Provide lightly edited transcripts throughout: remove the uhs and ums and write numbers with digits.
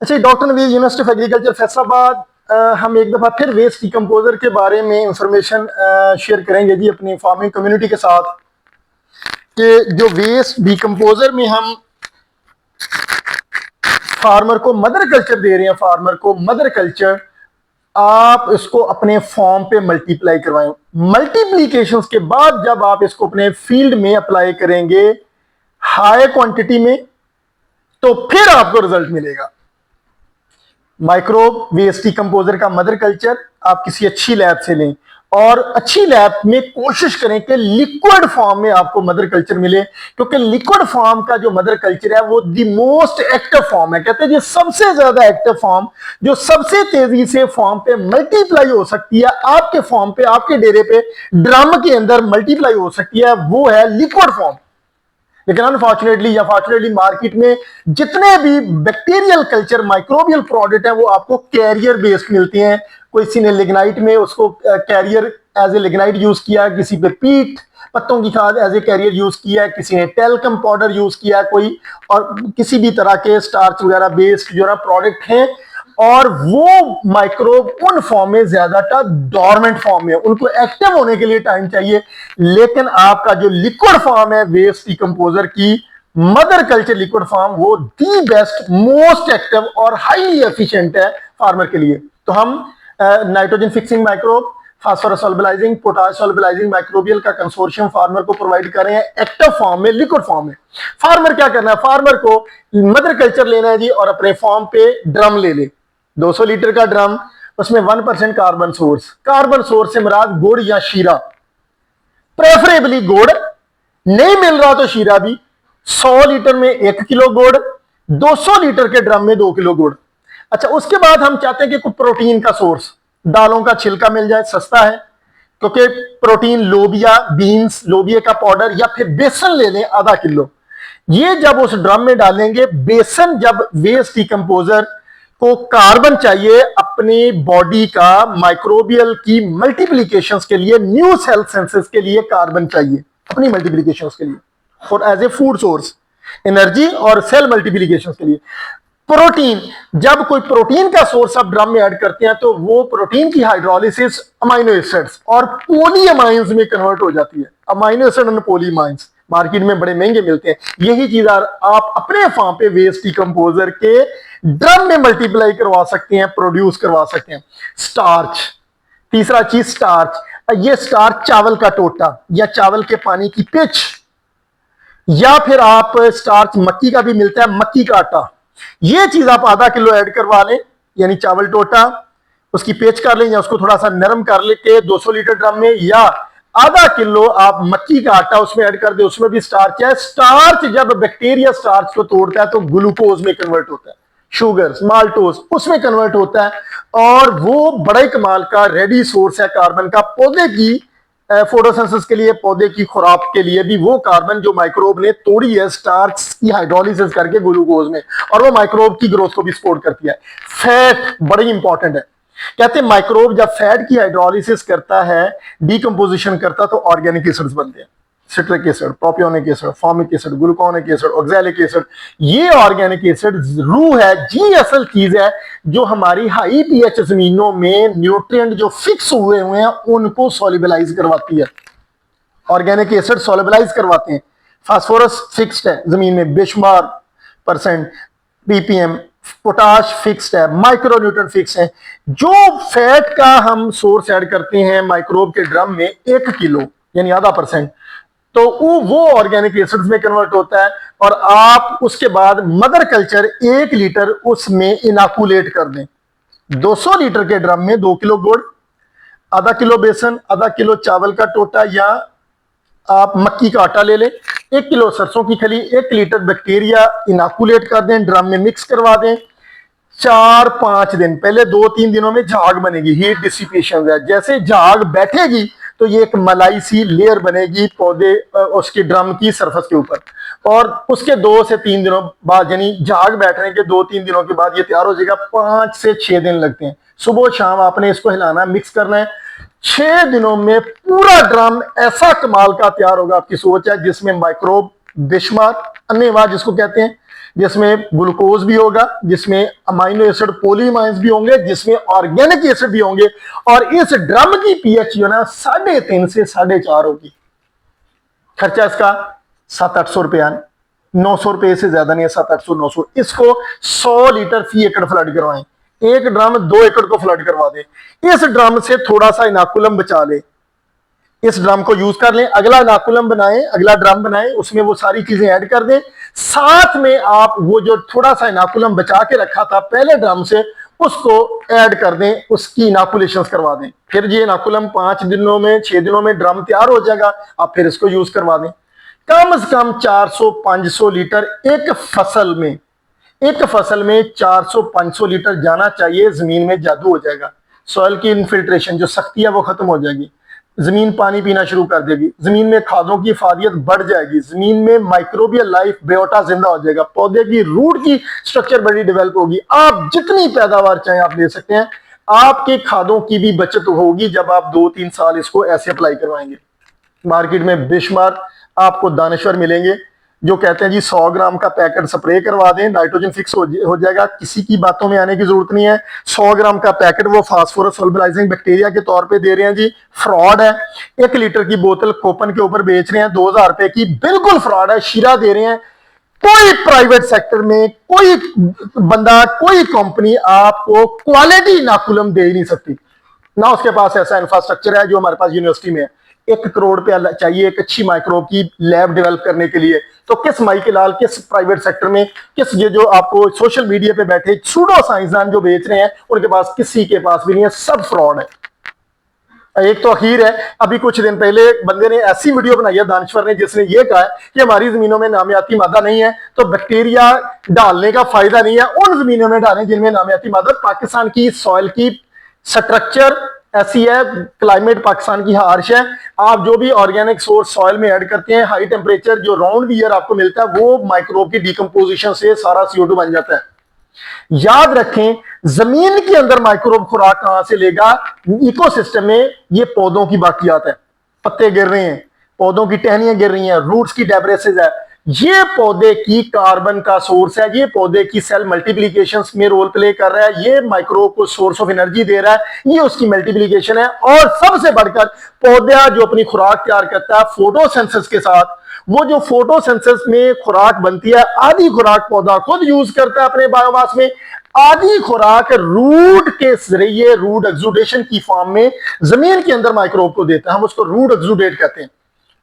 अच्छा, doctor Naveed, university of agriculture Faisalabad. हम एक दफ़ा फिर वेस्ट डिकम्पोजर के बारे में इंफॉर्मेशन शेयर करेंगे जी अपनी फार्मिंग कम्युनिटी के साथ कि जो वेस्ट डिकम्पोजर में हम फार्मर को मदर कल्चर दे रहे हैं, फार्मर को मदर कल्चर आप इसको अपने फॉर्म पे मल्टीप्लाई करवाएं। मल्टीप्लीकेशन के बाद जब आप इसको अपने फील्ड में अप्लाई करेंगे हाई क्वांटिटी में, तो फिर आपको रिजल्ट मिलेगा। माइक्रोब वेस्ट डिकम्पोजर का मदर कल्चर आप किसी अच्छी लैब से लें और अच्छी लैब में कोशिश करें कि लिक्विड फॉर्म में आपको मदर कल्चर मिले, क्योंकि लिक्विड फॉर्म का जो मदर कल्चर है वो द मोस्ट एक्टिव फॉर्म है। कहते हैं जो सबसे ज्यादा एक्टिव फॉर्म, जो सबसे तेजी से फॉर्म पे मल्टीप्लाई हो सकती है, आपके फॉर्म पे, आपके डेरे पे, ड्रम के अंदर मल्टीप्लाई हो सकती है, वो है लिक्विड फॉर्म। लेकिन अनफॉर्चुनेटली या फॉर्चुनेटली मार्केट में जितने भी बैक्टीरियल कल्चर माइक्रोबियल प्रोडक्ट हैं वो आपको कैरियर बेस्ड मिलते हैं। किसी ने लिग्नाइट में उसको carrier as a lignite use किया, किसी पे पीट पत्तों की खाद एज ए कैरियर यूज किया, किसी ने टेलकम पाउडर यूज किया, कोई और किसी भी तरह के स्टार्च वगैरह बेस्ड जो ना प्रोडक्ट हैं, और वो माइक्रोब उन फॉर्म में ज्यादातर डोरमेंट फॉर्म में, उनको एक्टिव होने के लिए टाइम चाहिए। लेकिन आपका जो लिक्विड फॉर्म है वेस्ट डिकम्पोजर की मदर कल्चर लिक्विड फॉर्म, वो दी बेस्ट, मोस्ट एक्टिव और हाईली एफिशिएंट है फार्मर के लिए। तो हम nitrogen fixing microbe, phosphorus solubilizing, potash solubilizing microbial का कंसोर्शियम फार्मर को प्रोवाइड कर रहे हैं एक्टिव फॉर्म में, लिक्विड फॉर्म में। फार्मर क्या करना है, फार्मर को मदर कल्चर लेना है जी और अपने फॉर्म पे ड्रम ले ले, 200 लीटर का ड्रम, उसमें 1% कार्बन सोर्स। कार्बन सोर्स से मुराद गुड़ या शीरा, प्रेफरेबली गुड़, नहीं मिल रहा तो शीरा भी। 100 लीटर में 1 किलो गुड़, 200 लीटर के ड्रम में 2 किलो गुड़। अच्छा, उसके बाद हम चाहते हैं कि कुछ प्रोटीन का सोर्स, दालों का छिलका मिल जाए, सस्ता है, क्योंकि प्रोटीन लोबिया, बीन्स, लोबिया का पाउडर या फिर बेसन ले लें आधा किलो। ये जब उस ड्रम में डालेंगे, बेसन जब वेस्ट डिकम्पोजर को कार्बन चाहिए अपनी बॉडी का माइक्रोबियल की मल्टीप्लीकेशन के लिए, न्यू सेल सेंसेस के लिए कार्बन चाहिए अपनी मल्टीप्लीकेशन के लिए, और as a food source, energy और सेल मल्टीप्लीकेशन के लिए। प्रोटीन, जब कोई प्रोटीन का सोर्स आप ड्रम में ऐड करते हैं तो वो प्रोटीन की हाइड्रोलिसिस अमाइनो एसिड्स और पॉलीअमाइंस में कन्वर्ट हो जाती है। अमाइनो एसिड और पॉलीअमाइंस मार्केट में बड़े महंगे मिलते हैं। यही चीज आप अपने फार्म पे वेस्ट डिकम्पोजर के ड्रम में मल्टीप्लाई करवा सकते हैं, प्रोड्यूस करवा सकते हैं। स्टार्च, तीसरा चीज स्टार्च। ये स्टार्च चावल का टोटा या चावल के पानी की पिच, या फिर आप स्टार्च मक्की का भी मिलता है, मक्की का आटा। ये चीज आप आधा किलो ऐड करवा लें, यानी चावल टोटा, उसकी पेच कर लें या उसको थोड़ा सा नरम कर लेके 200 लीटर ड्रम में, या आधा किलो आप मक्की का आटा उसमें ऐड कर दे, उसमें भी स्टार्च है। स्टार्च जब बैक्टीरिया स्टार्च को तोड़ता है तो ग्लूकोज में कन्वर्ट होता है, शुगर, माल्टोज उसमें कन्वर्ट होता है, और वो बड़ा ही कमाल का रेडी सोर्स है कार्बन का पौधे की फोटोसिंथेसिस के लिए, पौधे की खुराक के लिए भी। वो कार्बन जो माइक्रोब ने तोड़ी है स्टार्च की हाइड्रोलिसिस करके ग्लूकोज में, और वो माइक्रोब की ग्रोथ को भी सपोर्ट करती है। फैट बड़ी इंपॉर्टेंट है। कहते हैं माइक्रोब जब फैट की हाइड्रोलिसिस करता है, डीकंपोजिशन करता, तो ऑर्गेनिक एसिड्स बनते हैं, citric acid, propionic acid, formic acid, gluconic acid, oxalic acid. ये ऑर्गेनिक एसिड रूह है जी, असल चीज है जो हमारी हाई पीएच जमीनों में न्यूट्रिएंट जो फिक्स हुए हैं उनको सॉल्युबलाइज करवाती है। ऑर्गेनिक एसिड सॉल्युबलाइज करवाते हैं। फास्फोरस फिक्स्ड है जमीन में बेशुमार परसेंट ppm, पोटाश फिक्स्ड है, माइक्रोन्यूट्रिएंट फिक्स है। जो फैट का हम सोर्स ऐड करते हैं माइक्रोब के ड्रम में 1 किलो यानी आधा परसेंट, तो वो ऑर्गेनिक एसिड्स में कन्वर्ट होता है, और आप उसके बाद मदर कल्चर 1 लीटर उसमें इनाकुलेट कर दें। 200 लीटर के ड्रम में 2 किलो गुड़, आधा किलो बेसन, आधा किलो चावल का टोटा या आप मक्की का आटा ले लें, 1 किलो सरसों की खली, 1 लीटर बैक्टीरिया इनाकुलेट कर दें, ड्रम में मिक्स करवा दें। 4-5 दिन, पहले 2-3 दिनों में झाग बनेगी, हीट डिसिपेशन है। जैसे झाग बैठेगी तो ये एक मलाई सी लेयर बनेगी पौधे उसके ड्रम की सरफेस के ऊपर, और उसके 2 से 3 दिनों बाद, यानी झाग बैठने के 2-3 दिनों के बाद ये तैयार हो जाएगा। 5 से 6 दिन लगते हैं, सुबह शाम आपने इसको हिलाना, मिक्स करना है। 6 दिनों में पूरा ड्रम ऐसा कमाल का तैयार होगा, आपकी सोच है, जिसमें माइक्रोब बेशुमार, अन्यवाद जिसको कहते हैं, जिसमें ग्लूकोज भी होगा, जिसमें अमाइनो एसिड पॉलीमाइंस भी होंगे, जिसमें ऑर्गेनिक एसिड भी होंगे। और इस ड्रम की पीएच जो ना 3.5 से 4.5 होगी। खर्चा इसका 700-800 रुपया, 900 रुपए से ज्यादा नहीं है, 700-800-900। इसको 100 लीटर फी एकड़ फ्लड करवाएं, एक ड्रम 2 एकड़ को फ्लड करवा दें। इस ड्रम से थोड़ा सा इनाकुलम बचा ले, इस ड्रम को यूज कर लें, अगला इनाकुलम बनाएं, अगला ड्रम बनाएं, उसमें वो सारी चीजें ऐड कर दें। साथ में आप वो जो थोड़ा सा इनाकुलम बचा के रखा था पहले ड्रम से, उसको ऐड कर दें, उसकी इनाकुलेशन करवा दें। फिर ये इनाकुलम 5 दिनों में 6 दिनों में ड्रम तैयार हो जाएगा, आप फिर इसको यूज करवा दें। कम से कम 400-500 लीटर एक फसल में, एक फसल में 400-500 लीटर जाना चाहिए। जमीन में जादू हो जाएगा, सॉइल की इनफिल्ट्रेशन जो सख्ती है वो खत्म हो जाएगी, जमीन पानी पीना शुरू कर देगी, जमीन में खादों की इफादियत बढ़ जाएगी, जमीन में माइक्रोबियल लाइफ बेओटा जिंदा हो जाएगा, पौधे की रूट की स्ट्रक्चर बड़ी डेवलप होगी। आप जितनी पैदावार चाहें आप ले सकते हैं। आपके खादों की भी बचत होगी जब आप 2-3 साल इसको ऐसे अप्लाई करवाएंगे। मार्केट में बेशुमार आपको दानश्वर मिलेंगे जो कहते हैं जी 100 ग्राम का पैकेट स्प्रे करवा दें, नाइट्रोजन फिक्स हो जाएगा, किसी की बातों में आने की जरूरत नहीं है। 100 ग्राम का पैकेट वो फास्फोरस सोलबिलाइजिंग बैक्टीरिया के तौर पे दे रहे हैं जी, फ्रॉड है। 1 लीटर की बोतल कोपन के ऊपर बेच रहे हैं 2000 रुपए की, बिल्कुल फ्रॉड है, शीरा दे रहे हैं। कोई प्राइवेट सेक्टर में कोई बंदा, कोई कंपनी आपको क्वालिटी इनाकुलम दे ही नहीं सकती, ना उसके पास ऐसा इंफ्रास्ट्रक्चर है जो हमारे पास यूनिवर्सिटी में है। 1 करोड़ रुपया चाहिए एक अच्छी माइक्रोब की लैब डेवलप करने के लिए, तो किस माइके लाल, किस प्राइवेट सेक्टर में, किस ये जो आपको सोशल मीडिया पे बैठे सूडो साइंसदान जो बेच रहे हैं उनके पास, किसी के पास भी नहीं है, सब फ्रॉड है। एक तो अखीर है, अभी कुछ दिन पहले एक बंदे ने ऐसी वीडियो बनाई है दानश्वर ने, जिसने ये कहा है कि हमारी जमीनों में नामियाती मादा नहीं है तो बैक्टीरिया डालने का फायदा नहीं है, उन जमीनों में डालें जिनमें नामियाती मादा। पाकिस्तान की सॉइल की स्ट्रक्चर ऐसी है, क्लाइमेट पाकिस्तान की हार्श है, आप जो भी ऑर्गेनिक सोर्स सॉइल में ऐड करते हैं, हाई टेम्परेचर जो राउंड ईयर आपको मिलता है वो माइक्रोब की डिकम्पोजिशन से सारा CO2 बन जाता है। याद रखें, जमीन के अंदर माइक्रोब खुराक कहां से लेगा? इकोसिस्टम में ये पौधों की बाकियात है, पत्ते गिर रहे हैं, पौधों की टहनियां गिर रही हैं, रूट्स की डेब्रेसेस है, ये पौधे की कार्बन का सोर्स है, ये पौधे की सेल मल्टीप्लीकेशन में रोल प्ले कर रहा है, ये माइक्रोब को सोर्स ऑफ एनर्जी दे रहा है, ये उसकी मल्टीप्लीकेशन है। और सबसे बढ़कर पौधा जो अपनी खुराक तैयार करता है फोटोसिंथेसिस के साथ, वो जो फोटोसिंथेसिस में खुराक बनती है, आधी खुराक पौधा खुद यूज करता है अपने बायोमास में, आधी खुराक रूट के जरिए, रूट एक्सुडेशन की फॉर्म में जमीन के अंदर माइक्रोब को देता है, हम उसको रूट एक्सुडेट कहते हैं।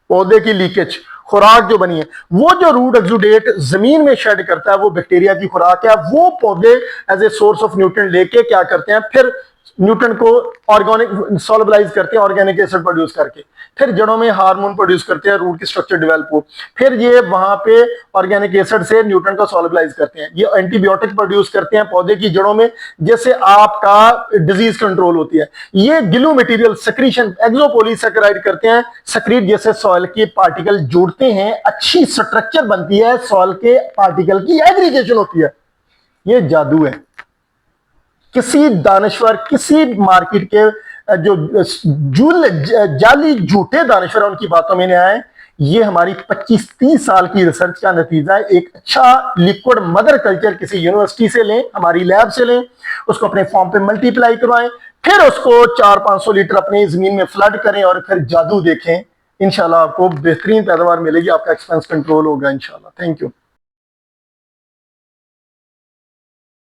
पौधे की लीकेज खुराक जो बनी है, वो जो रूट एक्सुडेट जमीन में शेड करता है वो बैक्टीरिया की खुराक है। वो पौधे as a source of nutrient लेके क्या करते हैं, फिर न्यूट्रन को ऑर्गेनिक सोलबलाइज करते हैं ऑर्गेनिक एसिड प्रोड्यूस करके, फिर जड़ों में हार्मोन प्रोड्यूस करते हैं, रूट की स्ट्रक्चर डेवलप हो, फिर ये वहां पे ऑर्गेनिक एसिड से न्यूट्रन को सोलबलाइज करते हैं, ये एंटीबायोटिक प्रोड्यूस करते हैं पौधे की जड़ों में, जैसे आपका डिजीज कंट्रोल होती है। ये गिलू मटेरियल सेक्रीशन एक्सोपोलीसैकेराइड करते हैं, सेक्रीट जैसे सॉइल के पार्टिकल जुड़ते हैं, अच्छी स्ट्रक्चर बनती है, सॉइल के पार्टिकल की एग्रीगेशन होती है। ये जादू है। किसी दानश्वर, किसी मार्केट के जो जाली झूठे दानश्वर उनकी बातों में नहीं आए। ये हमारी 25-30 साल की रिसर्च का नतीजा है। एक अच्छा लिक्विड मदर कल्चर किसी यूनिवर्सिटी से लें, हमारी लैब से लें, उसको अपने फॉर्म पे मल्टीप्लाई करवाएं, फिर उसको 400-500 लीटर अपनी जमीन में फ्लड करें और फिर जादू देखें। इंशाल्लाह आपको बेहतरीन पैदावार मिलेगी, आपका एक्सपेंस कंट्रोल होगा इंशाल्लाह। Thank you.